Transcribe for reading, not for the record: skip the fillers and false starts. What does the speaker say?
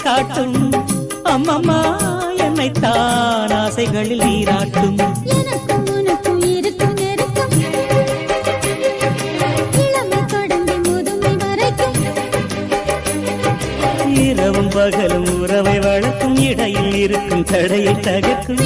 காட்டும் அம்மம்மா என்னைத்தான் ஆசைகளில் நீராட்டும் எனக்கும் உனக்கும் இருக்கும் நெருக்கம் இளமை கடந்து முதுமை வரைக்கும் இரவும் பகலும் உறவை வளர்க்கும் இடையில் இருக்கும் தடையை தகர்க்கும்